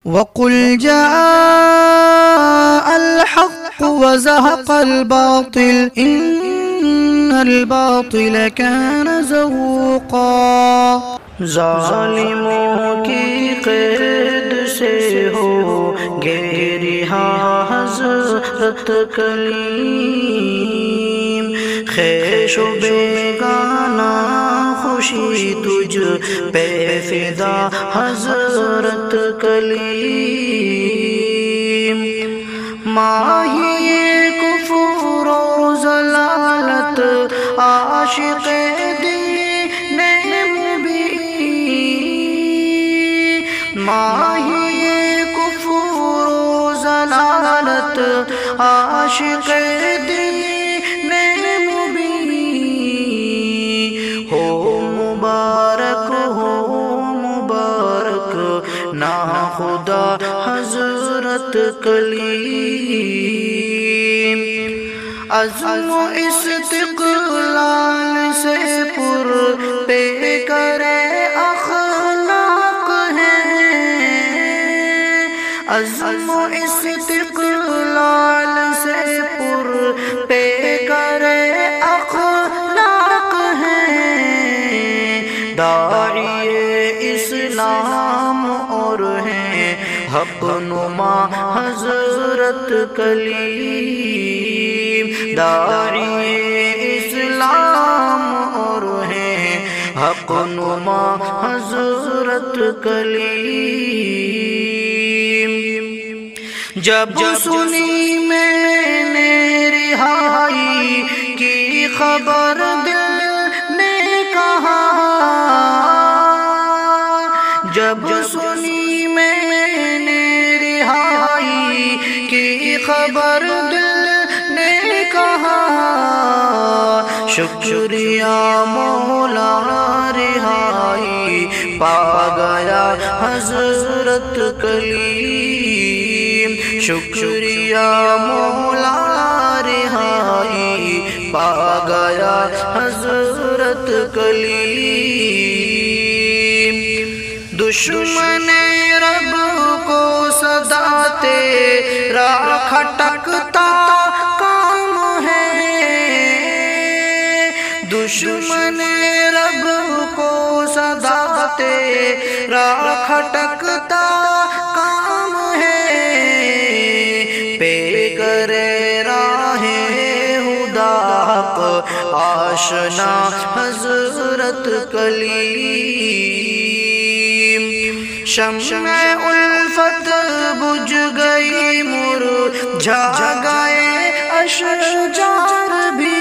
وَقُلْ جَاءَ الْحَقُّ وَزَهَقَ الْبَاطِلُ إِنَّ الْبَاطِلَ كَانَ زَهُوقًا۔ ظالموں کی قید سے ہو گے رہا حضرت کلیم، خیش و بیگانہ خوشی تجھ پہ فدا حضرت کلیم۔ ماہی کفر و ضلالت عاشق دین مبین، ماہی کفر و ضلالت عاشق دین مبین، ہو مبارک ناخدا حضرت کلیم۔ عزم و استقلال سے پر پے کرے اخلاق ہیں، عزم و استقلال سے پر پے کرے اخلاق ہیں، داعی اسلام اور ہیں حق نما حضرت کلیم، داعی اسلام اور ہیں حق نما حضرت کلیم۔ جب سنی میں نے رہائی کی خبر دل نے کہا، جب سنی میں نے رہائی کی خبر دل نے کہا، شکریہ مولا رہائی پا گیا حضرت کلیم، شکریہ مولا رہائی پا گیا حضرت کلیم۔ دشمن رب کو صدا تیرا کھٹکتا کام ہے، دشمن رب کو صدا تیرا کھٹکتا کام ہے، پے کرے راہ ہدا آشنا حضرت کلیم۔ شمع الفت بجھ گئی مرجھا گئے اشجار بھی،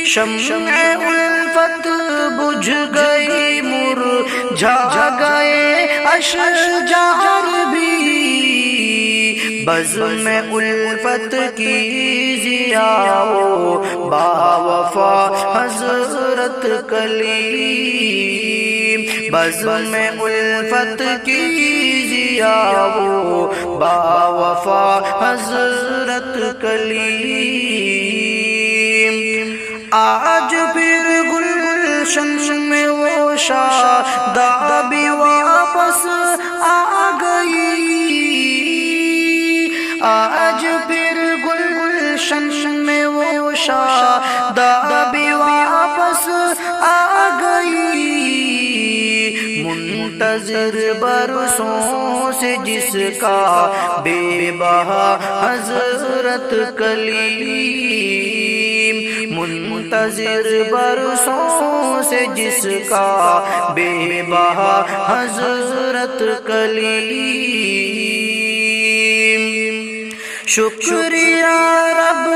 شمع الفت بجھ گئی مرجھا گئے اشجار بھی، بزم الفت کی ضیاء و باوفا حضرت کلیم، بزم الفت کی ضیاء و باوفا حضرت کلیم۔ آج پھر گلشن میں وہ شادابی واپس آ گئی، آج پھر گلشن میں وہ شادابی واپس آ گئی، منتظر برسوں سے جس کا بے بہا حضرت کلیم، منتظر برسوں سے جس کا بے بہا حضرت کلیم۔ شکریہ رب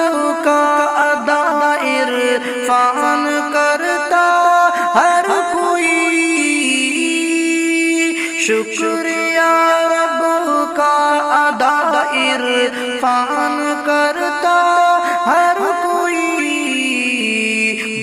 کا ادا عرفان کرتا ہر کوئی، شکریہ رب کا ادا عرفان کرتا ہر کوئی،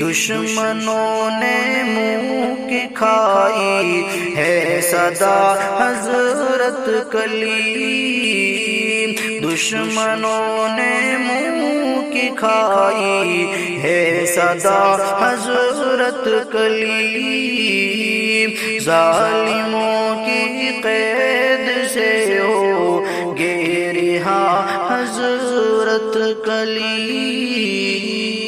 دشمنوں نے منہ کی کھائی ہے صدا حضرت کلیم، دشمنوں نے منہ کی کھائی ہے صدا حضرت کلیم، ظالموں کی قید سے ہو گے رہا حضرت کلیم